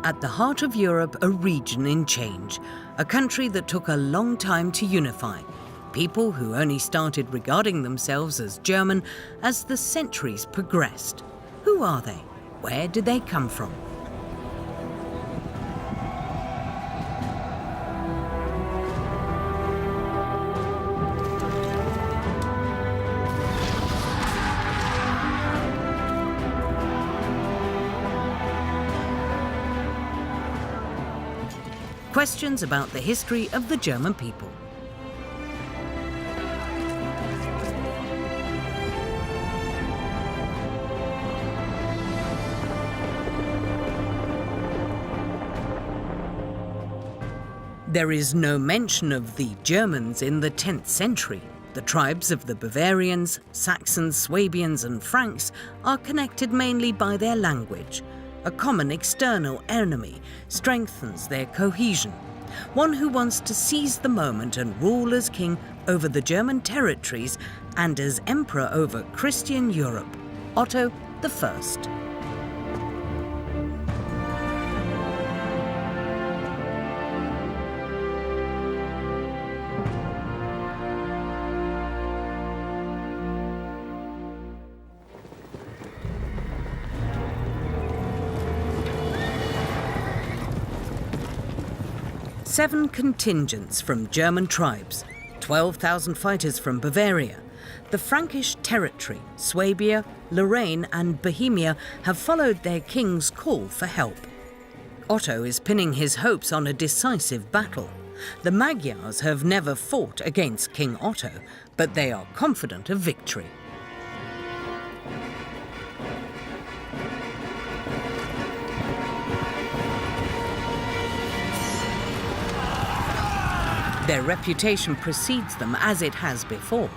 At the heart of Europe, a region in change, a country that took a long time to unify, people who only started regarding themselves as German as the centuries progressed. Who are they? Where did they come from? Questions about the history of the German people. There is no mention of the Germans in the 10th century. The tribes of the Bavarians, Saxons, Swabians and Franks are connected mainly by their language. A common external enemy strengthens their cohesion. One who wants to seize the moment and rule as king over the German territories and as emperor over Christian Europe, Otto I. Seven contingents from German tribes, 12,000 fighters from Bavaria. The Frankish territory, Swabia, Lorraine and Bohemia have followed their king's call for help. Otto is pinning his hopes on a decisive battle. The Magyars have never fought against King Otto, but they are confident of victory. Their reputation precedes them as it has before.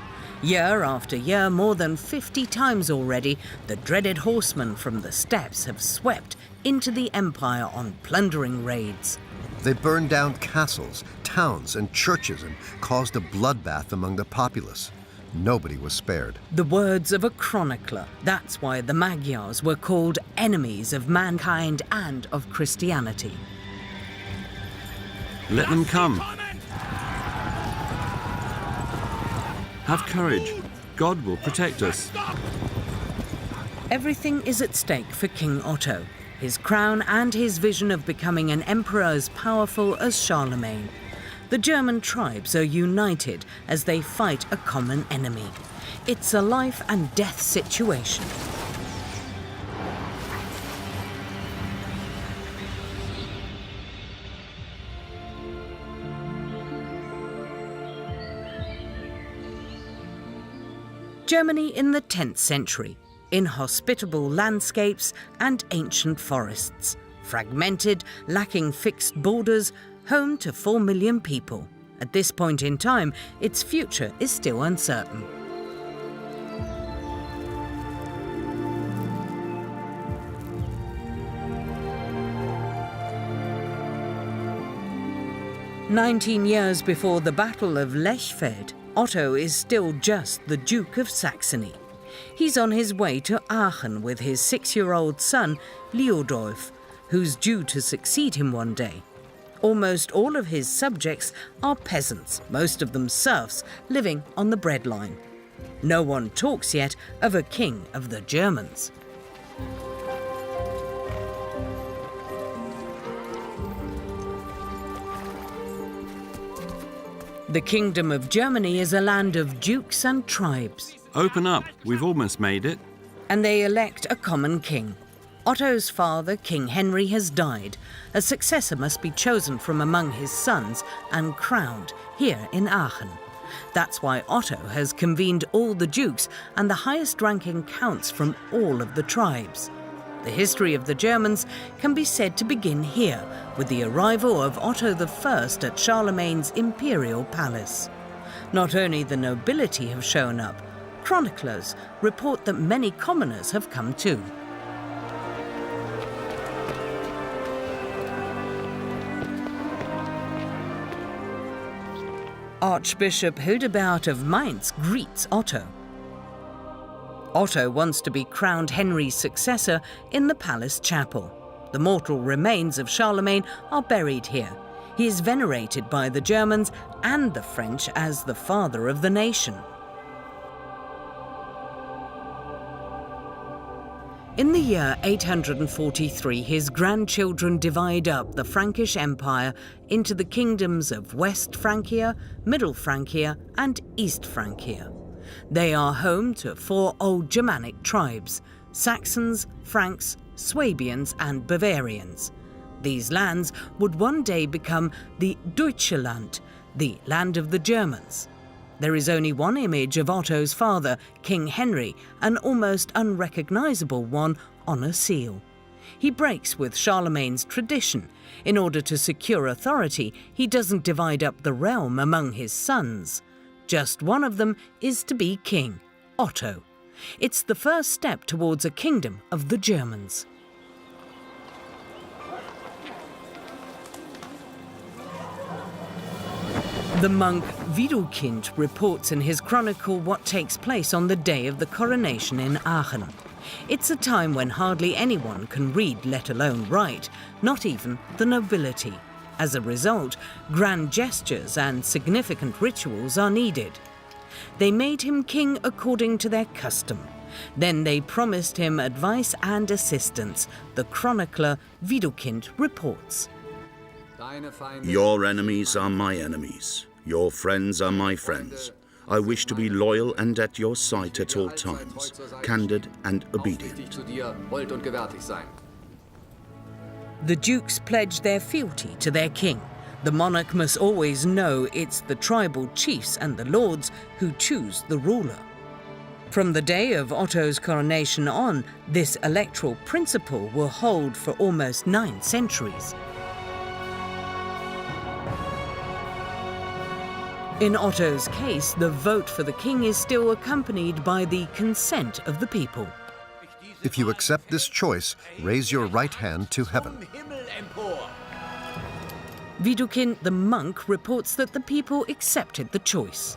Year after year, more than 50 times already, the dreaded horsemen from the steppes have swept into the empire on plundering raids. They burned down castles, towns and churches and caused a bloodbath among the populace. Nobody was spared. The words of a chronicler. That's why the Magyars were called enemies of mankind and of Christianity. Let them come. Have courage. God will protect us. Everything is at stake for King Otto, his crown and his vision of becoming an emperor as powerful as Charlemagne. The German tribes are united as they fight a common enemy. It's a life and death situation. Germany in the 10th century, inhospitable landscapes and ancient forests, fragmented, lacking fixed borders, home to 4 million people. At this point in time, its future is still uncertain. "19 years before the Battle of Lechfeld, Otto is still just the Duke of Saxony. He's on his way to Aachen with his 6-year-old son, Liudolf, who's due to succeed him one day. Almost all of his subjects are peasants, most of them serfs, living on the breadline. No one talks yet of a king of the Germans. The Kingdom of Germany is a land of dukes and tribes. Open up, we've almost made it. And they elect a common king. Otto's father, King Henry, has died. A successor must be chosen from among his sons and crowned here in Aachen. That's why Otto has convened all the dukes and the highest-ranking counts from all of the tribes. The history of the Germans can be said to begin here, with the arrival of Otto I at Charlemagne's imperial palace. Not only the nobility have shown up, chroniclers report that many commoners have come too. Archbishop Hildebert of Mainz greets Otto. Otto wants to be crowned Henry's successor in the palace chapel. The mortal remains of Charlemagne are buried here. He is venerated by the Germans and the French as the father of the nation. In the year 843, his grandchildren divide up the Frankish Empire into the kingdoms of West Francia, Middle Francia, and East Francia. They are home to 4 old Germanic tribes: Saxons, Franks, Swabians, and Bavarians. These lands would one day become the Deutschland, the land of the Germans. There is only one image of Otto's father, King Henry, an almost unrecognizable one on a seal. He breaks with Charlemagne's tradition. In order to secure authority, he doesn't divide up the realm among his sons. Just one of them is to be king, Otto. It's the first step towards a kingdom of the Germans. The monk Widukind reports in his chronicle what takes place on the day of the coronation in Aachen. It's a time when hardly anyone can read, let alone write, not even the nobility. As a result, grand gestures and significant rituals are needed. They made him king according to their custom. Then they promised him advice and assistance, the chronicler Widukind reports. Your enemies are my enemies. Your friends are my friends. I wish to be loyal and at your side at all times, candid and obedient. The dukes pledge their fealty to their king. The monarch must always know it's the tribal chiefs and the lords who choose the ruler. From the day of Otto's coronation on, this electoral principle will hold for almost 9 centuries. In Otto's case, the vote for the king is still accompanied by the consent of the people. If you accept this choice, raise your right hand to heaven. Widukind the monk reports that the people accepted the choice.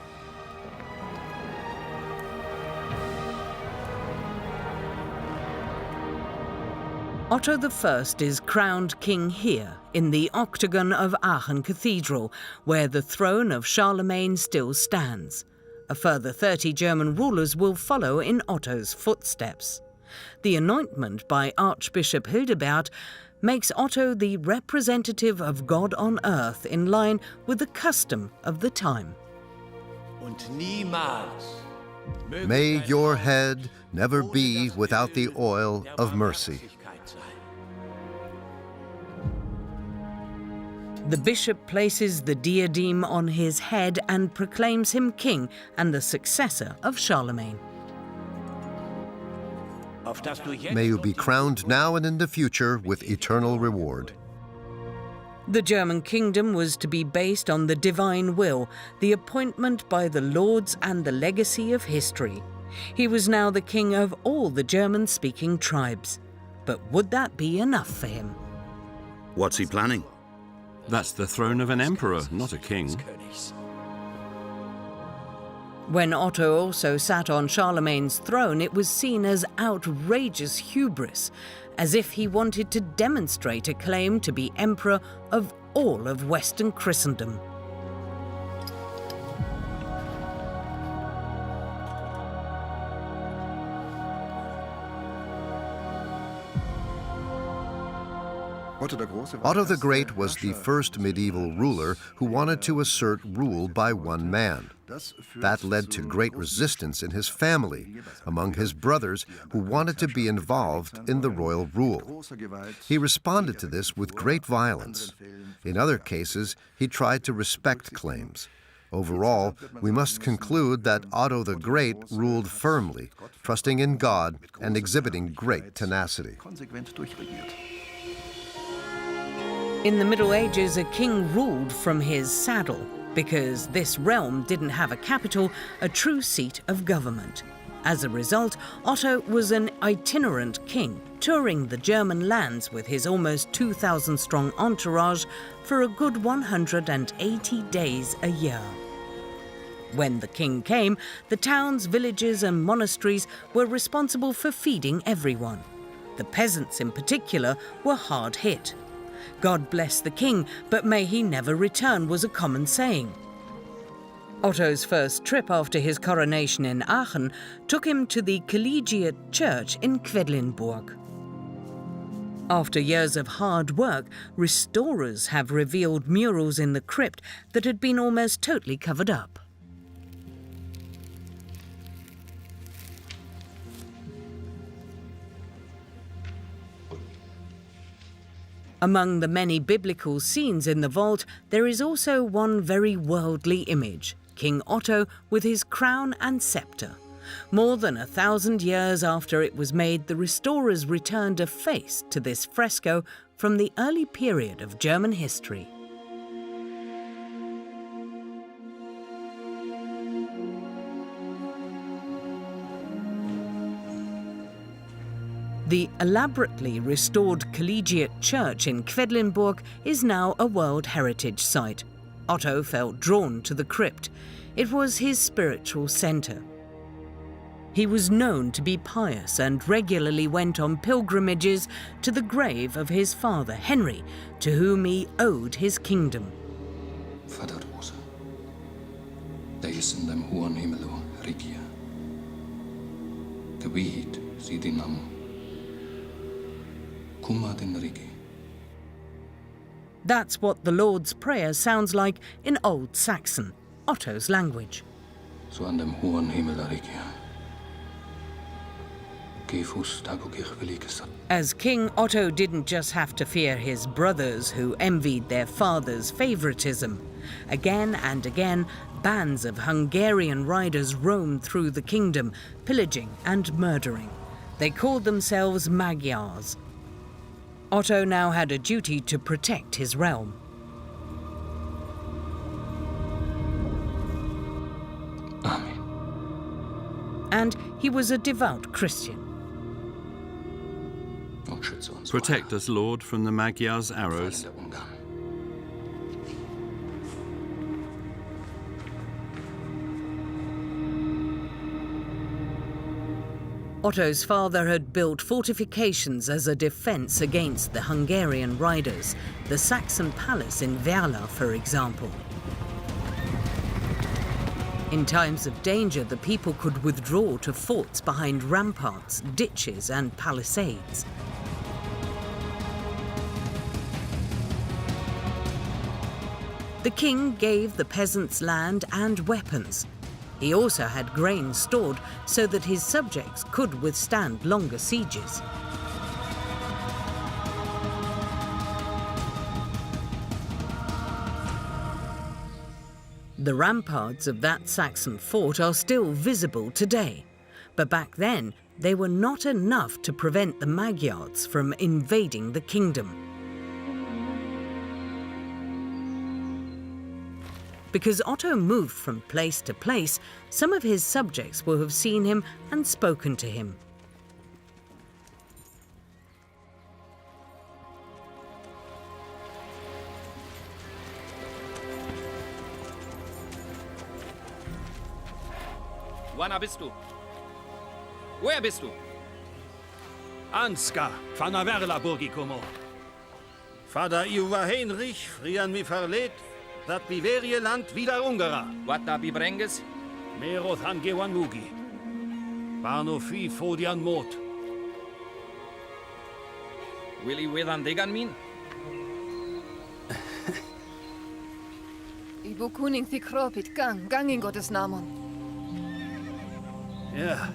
Otto I is crowned king here, in the octagon of Aachen Cathedral, where the throne of Charlemagne still stands. A further 30 German rulers will follow in Otto's footsteps. The anointment by Archbishop Hildebert makes Otto the representative of God on earth, in line with the custom of the time. May your head never be without the oil of mercy. The bishop places the diadem on his head and proclaims him king and the successor of Charlemagne. May you be crowned now and in the future with eternal reward. The German kingdom was to be based on the divine will, the appointment by the lords and the legacy of history. He was now the king of all the German-speaking tribes. But would that be enough for him? What's he planning? That's the throne of an emperor, not a king. When Otto also sat on Charlemagne's throne, it was seen as outrageous hubris, as if he wanted to demonstrate a claim to be emperor of all of Western Christendom. Otto the Great was the first medieval ruler who wanted to assert rule by one man. That led to great resistance in his family, among his brothers who wanted to be involved in the royal rule. He responded to this with great violence. In other cases, he tried to respect claims. Overall, we must conclude that Otto the Great ruled firmly, trusting in God and exhibiting great tenacity. In the Middle Ages, a king ruled from his saddle, because this realm didn't have a capital, a true seat of government. As a result, Otto was an itinerant king, touring the German lands with his almost 2,000-strong entourage for a good 180 days a year. When the king came, the towns, villages, and monasteries were responsible for feeding everyone. The peasants in particular were hard hit. "God bless the king, but may he never return," was a common saying. Otto's first trip after his coronation in Aachen took him to the Collegiate Church in Quedlinburg. After years of hard work, restorers have revealed murals in the crypt that had been almost totally covered up. Among the many biblical scenes in the vault, there is also one very worldly image: King Otto with his crown and scepter. More than 1,000 years after it was made, the restorers returned a face to this fresco from the early period of German history. The elaborately restored Collegiate Church in Quedlinburg is now a World Heritage Site. Otto felt drawn to the crypt. It was his spiritual centre. He was known to be pious and regularly went on pilgrimages to the grave of his father, Henry, to whom he owed his kingdom. Fader Rosa, deis in dem hohen Himmelo regier. Gebiet sie din Name. Kumma den Rigi. That's what the Lord's Prayer sounds like in Old Saxon, Otto's language. So an dem hohen Himmel regier. As king, Otto didn't just have to fear his brothers who envied their father's favoritism. Again and again, bands of Hungarian riders roamed through the kingdom, pillaging and murdering. They called themselves Magyars. Otto now had a duty to protect his realm. Amen. And he was a devout Christian. Protect us, Lord, from the Magyars' arrows. Otto's father had built fortifications as a defense against the Hungarian riders, the Saxon palace in Werla, for example. In times of danger, the people could withdraw to forts behind ramparts, ditches, and palisades. The king gave the peasants land and weapons. He also had grain stored so that his subjects could withstand longer sieges. The ramparts of that Saxon fort are still visible today, but back then they were not enough to prevent the Magyars from invading the kingdom. Because Otto moved from place to place, some of his subjects will have seen him and spoken to him. Wanna bist du? Woher bist du? Ansgar, van der Werla Burgikomo. Vader Iuva Heinrich, frian mi verlet, dat Biverie land wieder Ungara. Wat da bibrenges? Meroth han gewan mugi. Barno fi fodian mot. Willy Withan Degan min? Ibo kuning thi kropit gang in Gottes Namen. Ja.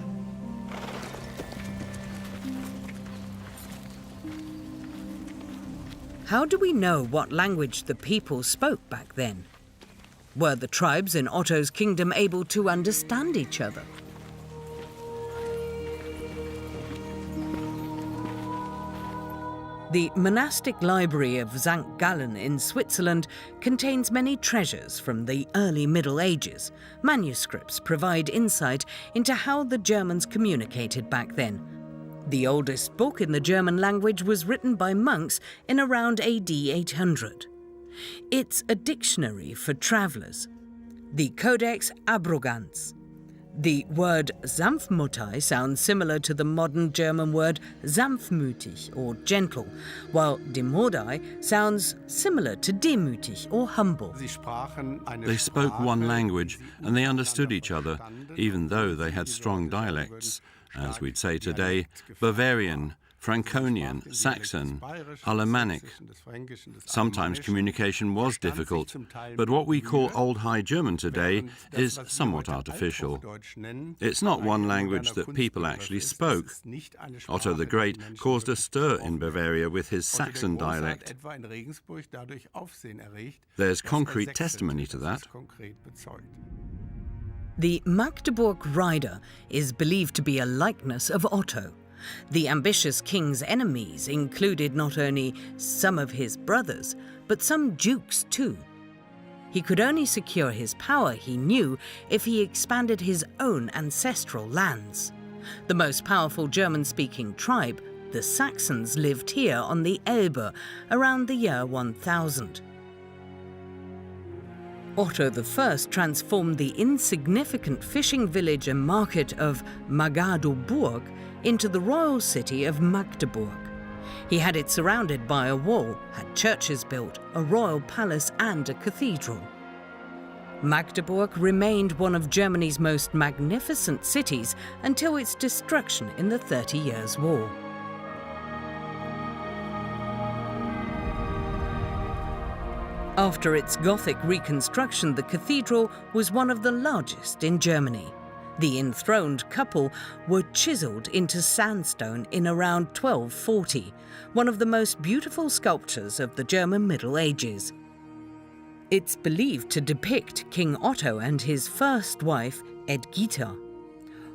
How do we know what language the people spoke back then? Were the tribes in Otto's kingdom able to understand each other? The monastic library of St. Gallen in Switzerland contains many treasures from the early Middle Ages. Manuscripts provide insight into how the Germans communicated back then. The oldest book in the German language was written by monks in around AD 800. It's a dictionary for travellers, the Codex Abrogans. The word sanftmütig sounds similar to the modern German word sanftmütig, or gentle, while demodai sounds similar to demütig, or humble. They spoke one language and they understood each other, even though they had strong dialects, as we'd say today, Bavarian, Franconian, Saxon, Alemannic. Sometimes communication was difficult, but what we call Old High German today is somewhat artificial. It's not one language that people actually spoke. Otto the Great caused a stir in Bavaria with his Saxon dialect. There's concrete testimony to that. The Magdeburg rider is believed to be a likeness of Otto. The ambitious king's enemies included not only some of his brothers, but some dukes too. He could only secure his power, he knew, if he expanded his own ancestral lands. The most powerful German-speaking tribe, the Saxons, lived here on the Elbe around the year 1000. Otto I transformed the insignificant fishing village and market of Magadoburg into the royal city of Magdeburg. He had it surrounded by a wall, had churches built, a royal palace and a cathedral. Magdeburg remained one of Germany's most magnificent cities until its destruction in the 30 Years' War. After its Gothic reconstruction, the cathedral was one of the largest in Germany. The enthroned couple were chiseled into sandstone in around 1240, one of the most beautiful sculptures of the German Middle Ages. It's believed to depict King Otto and his first wife, Edgita.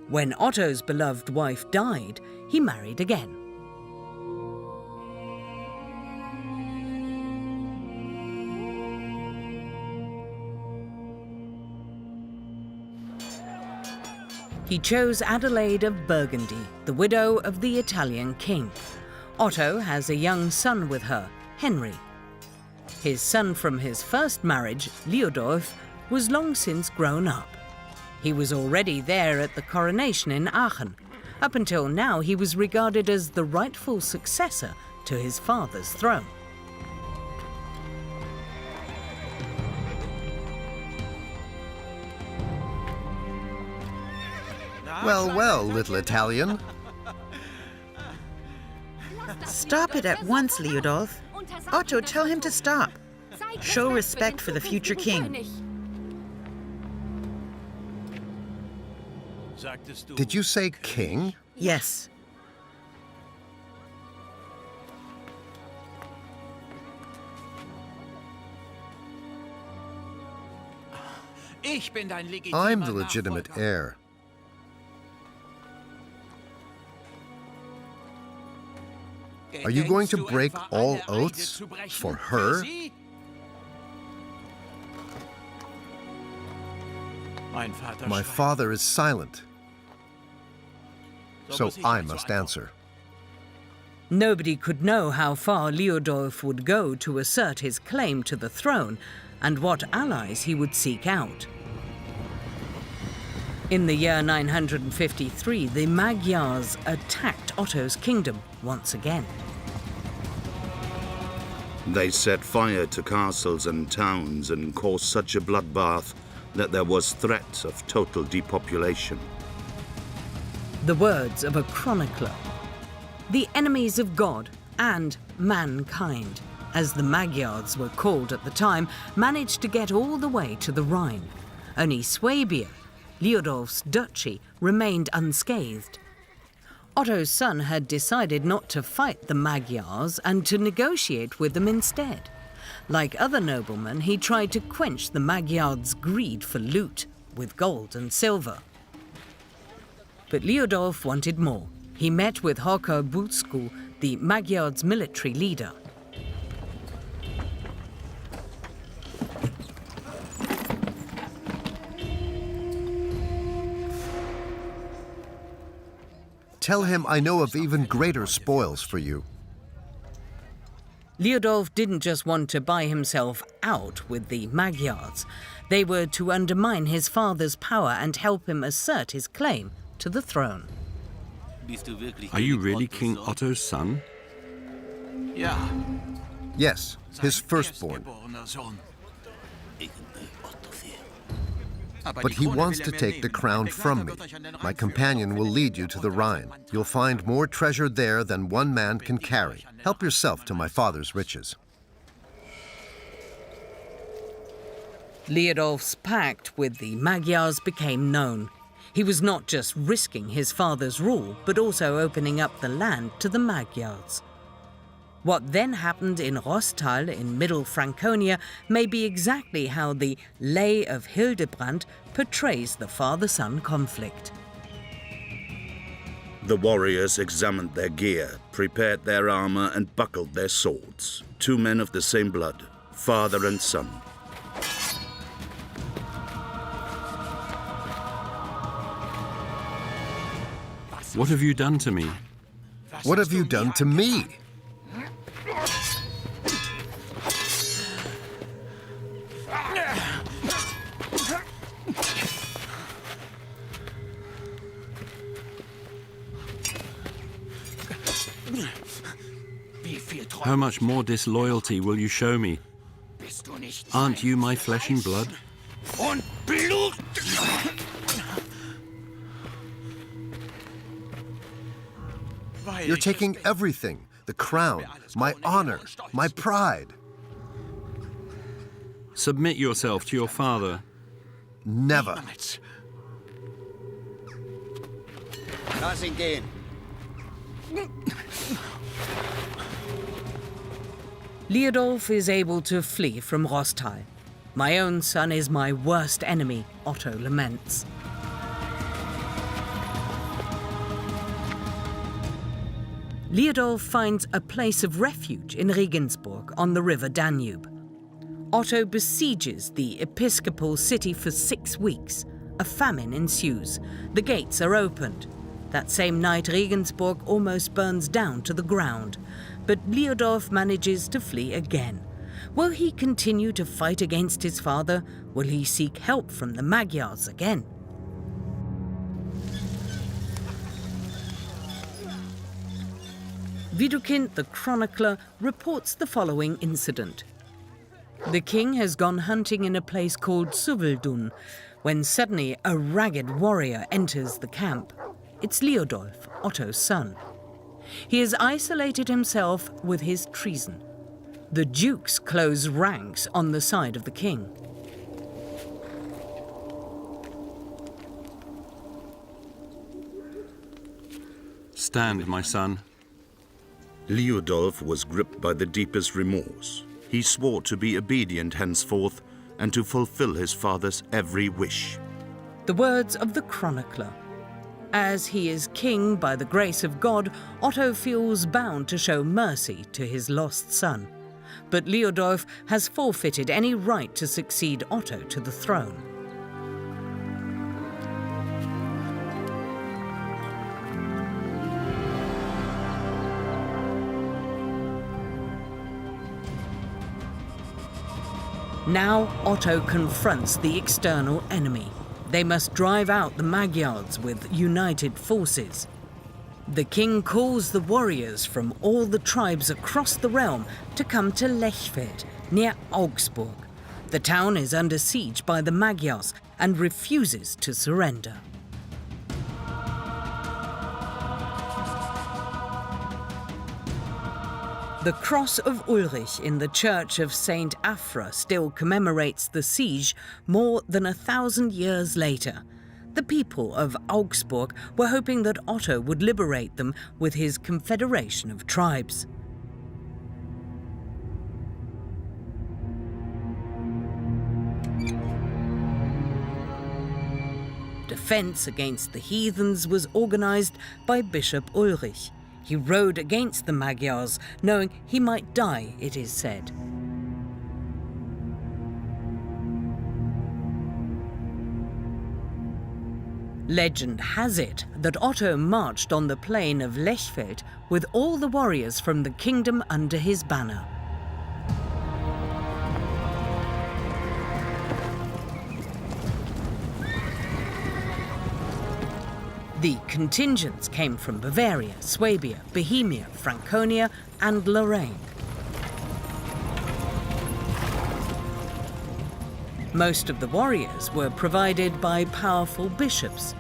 When Otto's beloved wife died, he married again. He chose Adelaide of Burgundy, the widow of the Italian king. Otto has a young son with her, Henry. His son from his first marriage, Liudolf, was long since grown up. He was already there at the coronation in Aachen. Up until now, he was regarded as the rightful successor to his father's throne. Well, well, little Italian. Stop it at once, Liudolf. Otto, tell him to stop. Show respect for the future king. Did you say king? Yes. I'm the legitimate heir. Are you going to break all oaths for her? My father is silent, so I must answer. Nobody could know how far Liudolf would go to assert his claim to the throne and what allies he would seek out. In the year 953, the Magyars attacked Otto's kingdom once again. They set fire to castles and towns and caused such a bloodbath that there was threat of total depopulation. The words of a chronicler. The enemies of God and mankind, as the Magyars were called at the time, managed to get all the way to the Rhine. Only Swabia, Liudolf's duchy, remained unscathed. Otto's son had decided not to fight the Magyars and to negotiate with them instead. Like other noblemen, he tried to quench the Magyars' greed for loot with gold and silver. But Liudolf wanted more. He met with Håkon Butsku, the Magyars' military leader. Tell him I know of even greater spoils for you. Liudolf didn't just want to buy himself out with the Magyars. They were to undermine his father's power and help him assert his claim to the throne. Are you really King Otto's son? Yes, his firstborn. But he wants to take the crown from me. My companion will lead you to the Rhine. You'll find more treasure there than one man can carry. Help yourself to my father's riches. Liudolf's pact with the Magyars became known. He was not just risking his father's rule, but also opening up the land to the Magyars. What then happened in Rostal in Middle Franconia may be exactly how the Lay of Hildebrand portrays the father-son conflict. The warriors examined their gear, prepared their armor, and buckled their swords. Two men of the same blood, father and son. What have you done to me? What have you done to me? How much more disloyalty will you show me? Aren't you my flesh and blood? You're taking everything. The crown, my honor, my pride. Submit yourself to your father. Never. Lass ihn gehen. Liudolf is able to flee from Rostal. My own son is my worst enemy, Otto laments. Liudolf finds a place of refuge in Regensburg on the river Danube. Otto besieges the episcopal city for 6 weeks. A famine ensues. The gates are opened. That same night, Regensburg almost burns down to the ground. But Liudolf manages to flee again. Will he continue to fight against his father? Will he seek help from the Magyars again? Widukind the chronicler reports the following incident. The king has gone hunting in a place called Suveldun, when suddenly a ragged warrior enters the camp. It's Liudolf, Otto's son. He has isolated himself with his treason. The dukes close ranks on the side of the king. Stand, my son. Liudolf was gripped by the deepest remorse. He swore to be obedient henceforth and to fulfill his father's every wish. The words of the chronicler. As he is king by the grace of God, Otto feels bound to show mercy to his lost son. But Liudolf has forfeited any right to succeed Otto to the throne. Now Otto confronts the external enemy. They must drive out the Magyars with united forces. The king calls the warriors from all the tribes across the realm to come to Lechfeld, near Augsburg. The town is under siege by the Magyars and refuses to surrender. The cross of Ulrich in the church of St. Afra still commemorates the siege more than 1,000 years later. The people of Augsburg were hoping that Otto would liberate them with his confederation of tribes. Defense against the heathens was organized by Bishop Ulrich. He rode against the Magyars, knowing he might die, it is said. Legend has it that Otto marched on the plain of Lechfeld with all the warriors from the kingdom under his banner. The contingents came from Bavaria, Swabia, Bohemia, Franconia, and Lorraine. Most of the warriors were provided by powerful bishops.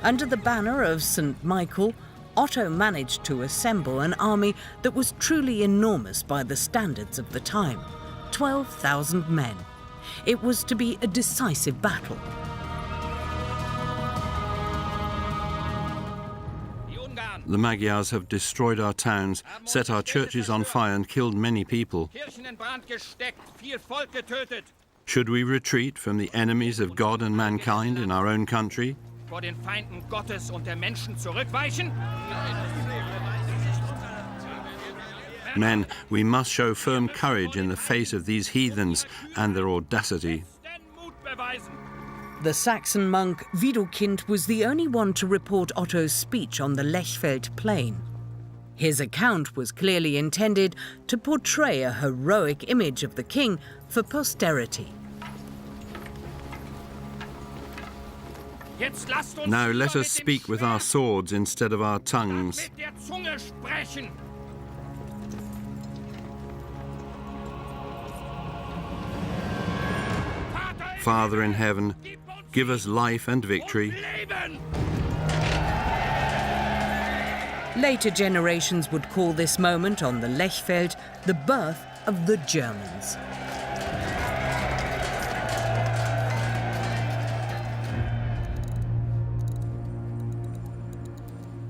Under the banner of St. Michael, Otto managed to assemble an army that was truly enormous by the standards of the time, 12,000 men. It was to be a decisive battle. The Magyars have destroyed our towns, set our churches on fire and killed many people. Should we retreat from the enemies of God and mankind in our own country? Men, we must show firm courage in the face of these heathens and their audacity. The Saxon monk Widukind was the only one to report Otto's speech on the Lechfeld plain. His account was clearly intended to portray a heroic image of the king for posterity. Now let us speak with our swords instead of our tongues. Father in heaven, give us life and victory. Later generations would call this moment on the Lechfeld the birth of the Germans.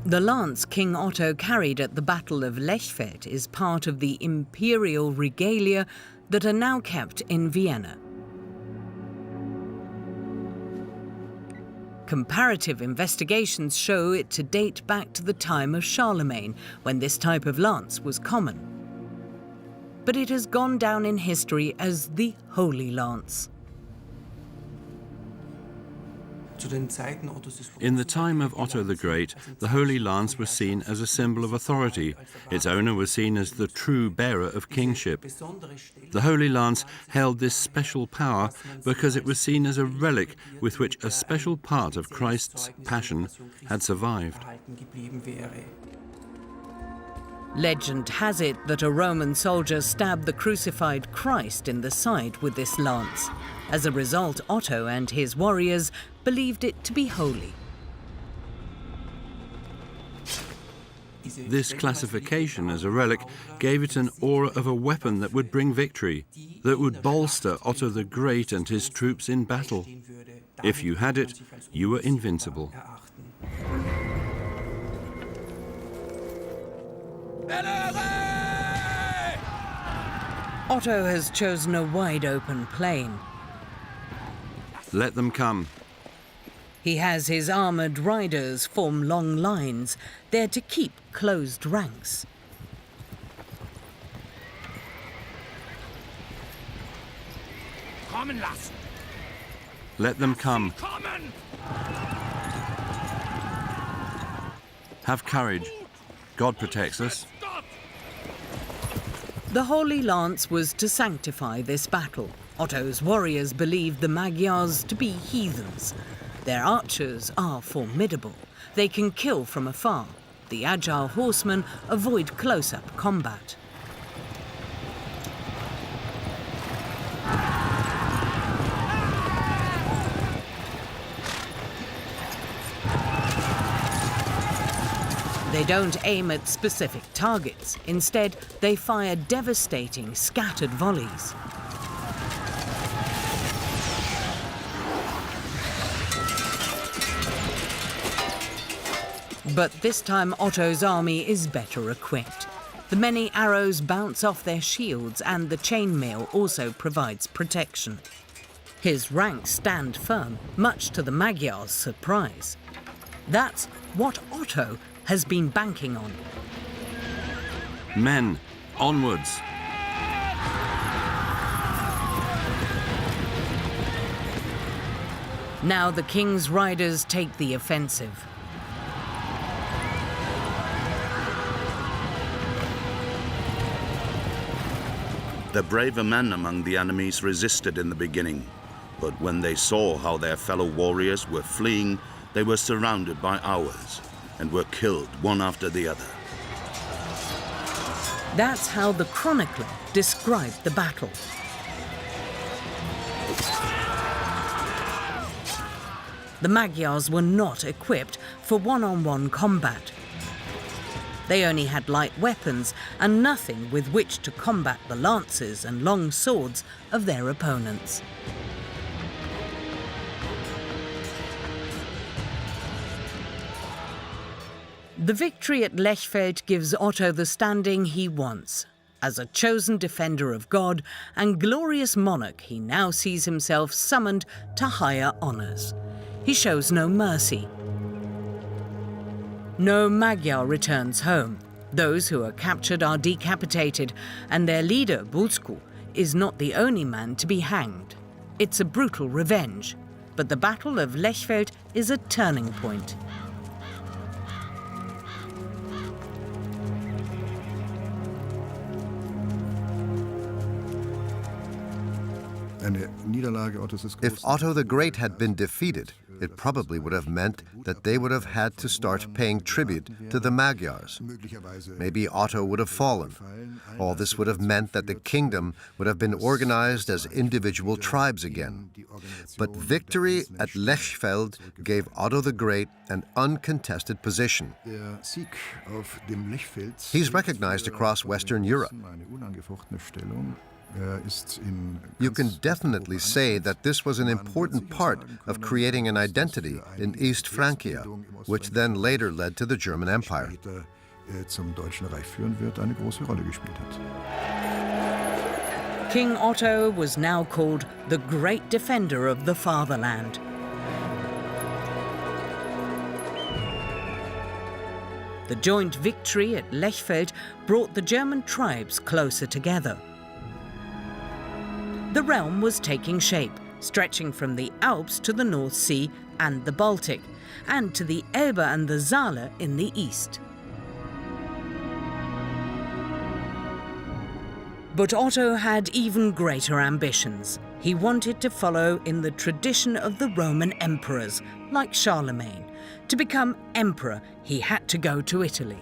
The lance King Otto carried at the Battle of Lechfeld is part of the imperial regalia that are now kept in Vienna. Comparative investigations show it to date back to the time of Charlemagne, when this type of lance was common. But it has gone down in history as the Holy Lance. In the time of Otto the Great, the Holy Lance was seen as a symbol of authority. Its owner was seen as the true bearer of kingship. The Holy Lance held this special power because it was seen as a relic with which a special part of Christ's passion had survived. Legend has it that a Roman soldier stabbed the crucified Christ in the side with this lance. As a result, Otto and his warriors believed it to be holy. This classification as a relic gave it an aura of a weapon that would bring victory, that would bolster Otto the Great and his troops in battle. If you had it, you were invincible. Otto has chosen a wide-open plain. Let them come. He has his armoured riders form long lines, there to keep closed ranks. Let them come. Have courage. God protects us. The Holy Lance was to sanctify this battle. Otto's warriors believed the Magyars to be heathens. Their archers are formidable. They can kill from afar. The agile horsemen avoid close-up combat. They don't aim at specific targets. Instead, they fire devastating, scattered volleys. But this time Otto's army is better equipped. The many arrows bounce off their shields and the chainmail also provides protection. His ranks stand firm, much to the Magyars' surprise. That's what Otto has been banking on. Men, onwards. Now the king's riders take the offensive. The braver men among the enemies resisted in the beginning. But when they saw how their fellow warriors were fleeing, they were surrounded by ours and were killed one after the other. That's how the chronicler described the battle. The Magyars were not equipped for one-on-one combat. They only had light weapons and nothing with which to combat the lances and long swords of their opponents. The victory at Lechfeld gives Otto the standing he wants. As a chosen defender of God and glorious monarch, he now sees himself summoned to higher honours. He shows no mercy. No Magyar returns home. Those who are captured are decapitated, and their leader, Bulsku, is not the only man to be hanged. It's a brutal revenge, but the Battle of Lechfeld is a turning point. If Otto the Great had been defeated, it probably would have meant that they would have had to start paying tribute to the Magyars. Maybe Otto would have fallen. All this would have meant that the kingdom would have been organized as individual tribes again. But victory at Lechfeld gave Otto the Great an uncontested position. He's recognized across Western Europe. You can definitely say that this was an important part of creating an identity in East Francia, which then later led to the German Empire. King Otto was now called the Great Defender of the Fatherland. The joint victory at Lechfeld brought the German tribes closer together. The realm was taking shape, stretching from the Alps to the North Sea and the Baltic, and to the Elbe and the Saale in the east. But Otto had even greater ambitions. He wanted to follow in the tradition of the Roman emperors, like Charlemagne. To become emperor, he had to go to Italy.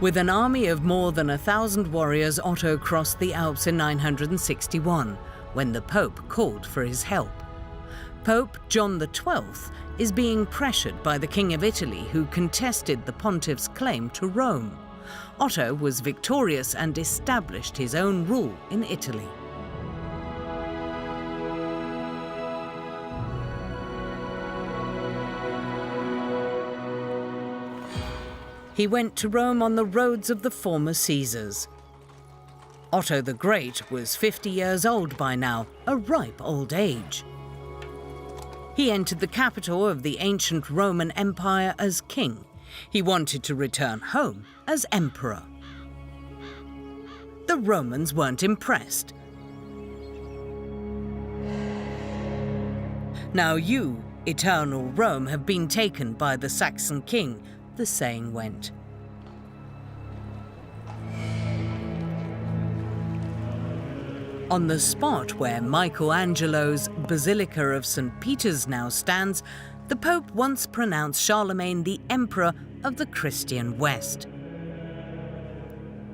With an army of more than 1,000 warriors, Otto crossed the Alps in 961, when the Pope called for his help. Pope John XII is being pressured by the King of Italy, who contested the pontiff's claim to Rome. Otto was victorious and established his own rule in Italy. He went to Rome on the roads of the former Caesars. Otto the Great was 50 years old by now, a ripe old age. He entered the capital of the ancient Roman Empire as king. He wanted to return home as emperor. The Romans weren't impressed. "Now you, eternal Rome, have been taken by the Saxon king," the saying went. On the spot where Michelangelo's Basilica of St. Peter's now stands, the Pope once pronounced Charlemagne the Emperor of the Christian West.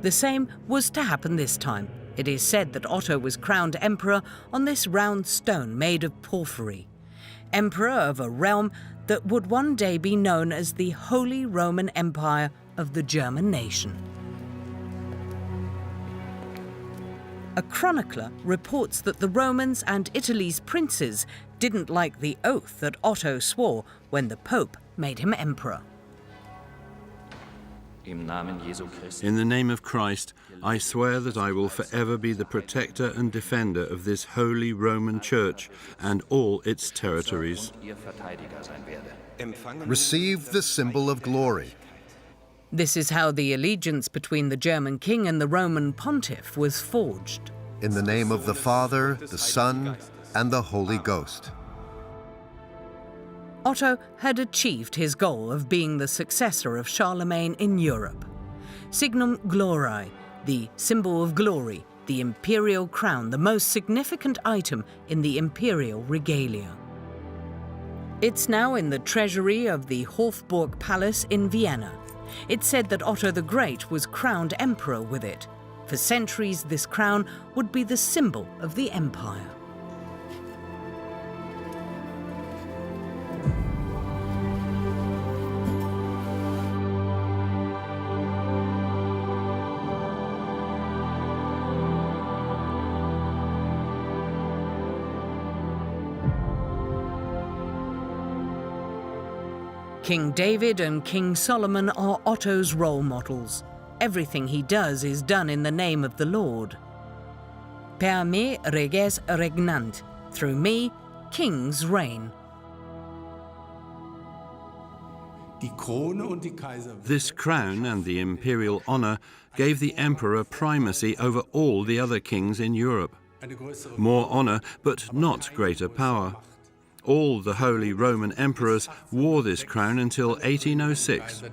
The same was to happen this time. It is said that Otto was crowned emperor on this round stone made of porphyry, emperor of a realm that would one day be known as the Holy Roman Empire of the German nation. A chronicler reports that the Romans and Italy's princes didn't like the oath that Otto swore when the Pope made him emperor. In the name of Christ, I swear that I will forever be the protector and defender of this holy Roman Church and all its territories. Receive the symbol of glory. This is how the allegiance between the German king and the Roman pontiff was forged. In the name of the Father, the Son, and the Holy Ghost. Otto had achieved his goal of being the successor of Charlemagne in Europe. Signum Glorae, the symbol of glory, the imperial crown, the most significant item in the imperial regalia. It's now in the treasury of the Hofburg Palace in Vienna. It's said that Otto the Great was crowned emperor with it. For centuries, this crown would be the symbol of the empire. King David and King Solomon are Otto's role models. Everything he does is done in the name of the Lord. Per me reges regnant. Through me, kings reign. This crown and the imperial honor gave the emperor primacy over all the other kings in Europe. More honor, but not greater power. All the Holy Roman emperors wore this crown until 1806.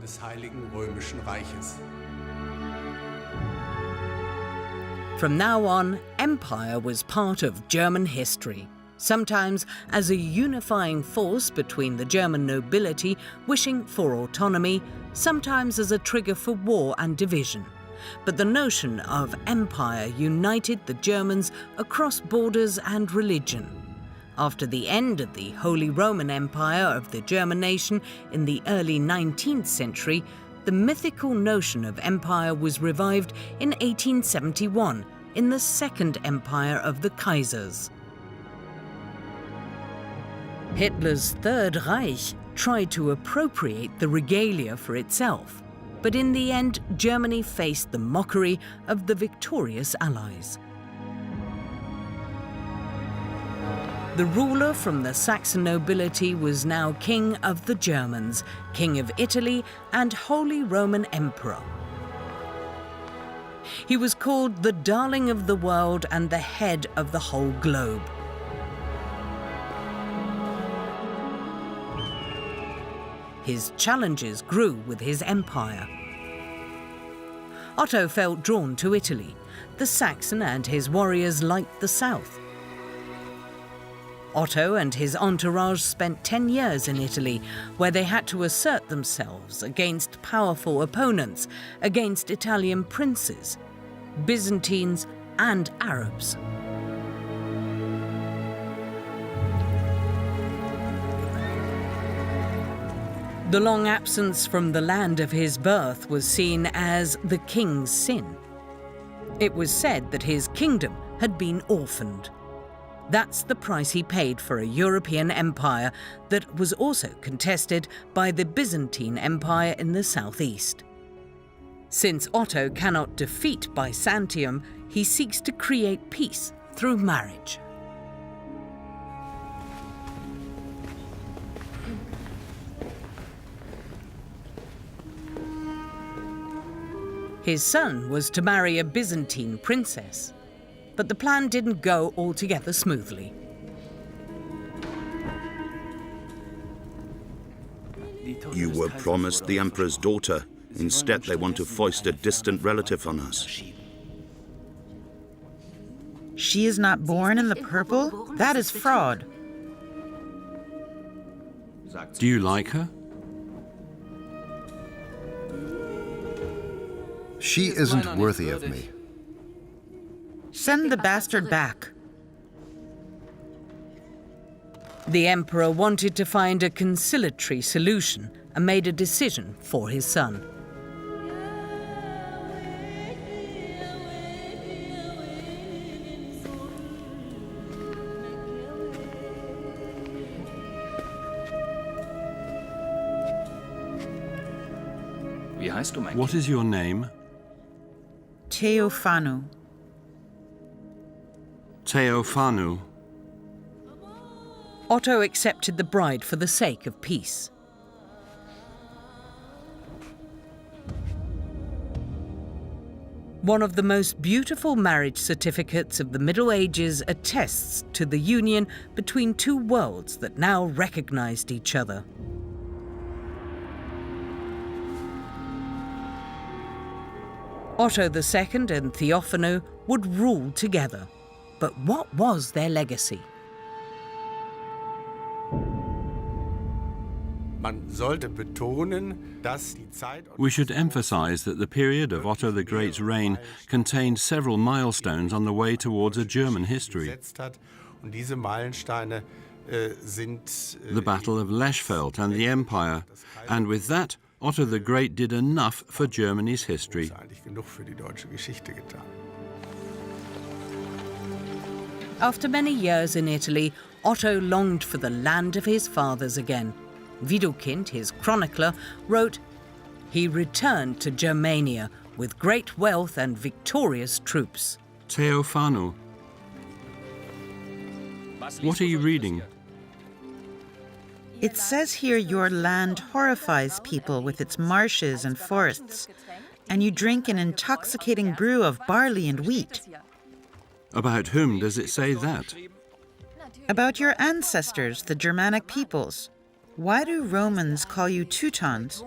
From now on, empire was part of German history, sometimes as a unifying force between the German nobility wishing for autonomy, sometimes as a trigger for war and division. But the notion of empire united the Germans across borders and religion. After the end of the Holy Roman Empire of the German nation in the early 19th century, the mythical notion of empire was revived in 1871 in the Second Empire of the Kaisers. Hitler's Third Reich tried to appropriate the regalia for itself, but in the end, Germany faced the mockery of the victorious Allies. The ruler from the Saxon nobility was now King of the Germans, King of Italy, and Holy Roman Emperor. He was called the darling of the world and the head of the whole globe. His challenges grew with his empire. Otto felt drawn to Italy. The Saxon and his warriors liked the south. Otto and his entourage spent 10 years in Italy, where they had to assert themselves against powerful opponents, against Italian princes, Byzantines, and Arabs. The long absence from the land of his birth was seen as the king's sin. It was said that his kingdom had been orphaned. That's the price he paid for a European empire that was also contested by the Byzantine Empire in the southeast. Since Otto cannot defeat Byzantium, he seeks to create peace through marriage. His son was to marry a Byzantine princess, but the plan didn't go altogether smoothly. You were promised the Emperor's daughter. Instead, they want to foist a distant relative on us. She is not born in the purple? That is fraud. Do you like her? She isn't worthy of me. Send the bastard back. The emperor wanted to find a conciliatory solution and made a decision for his son. What is your name? Theophanu. Theophanu. Otto accepted the bride for the sake of peace. One of the most beautiful marriage certificates of the Middle Ages attests to the union between two worlds that now recognized each other. Otto II and Theophano would rule together. But what was their legacy? We should emphasize that the period of Otto the Great's reign contained several milestones on the way towards a German history. The Battle of Lechfeld and the Empire, and with that, Otto the Great did enough for Germany's history. After many years in Italy, Otto longed for the land of his fathers again. Widukind, his chronicler, wrote, "He returned to Germania with great wealth and victorious troops." Theophano, what are you reading? It says here your land horrifies people with its marshes and forests, and you drink an intoxicating brew of barley and wheat. About whom does it say that? About your ancestors, the Germanic peoples. Why do Romans call you Teutons?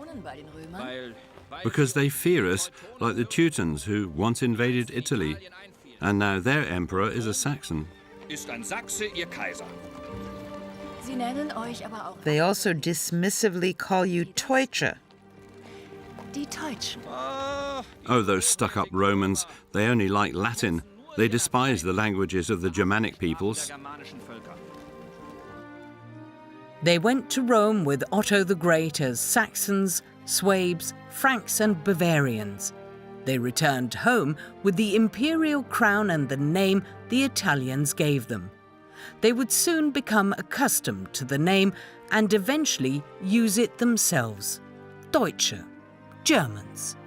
Because they fear us like the Teutons who once invaded Italy, and now their emperor is a Saxon. They also dismissively call you Teutsche. Oh, those stuck-up Romans, they only like Latin. They despise the languages of the Germanic peoples. They went to Rome with Otto the Great as Saxons, Swabes, Franks and Bavarians. They returned home with the imperial crown and the name the Italians gave them. They would soon become accustomed to the name and eventually use it themselves. Deutsche, Germans.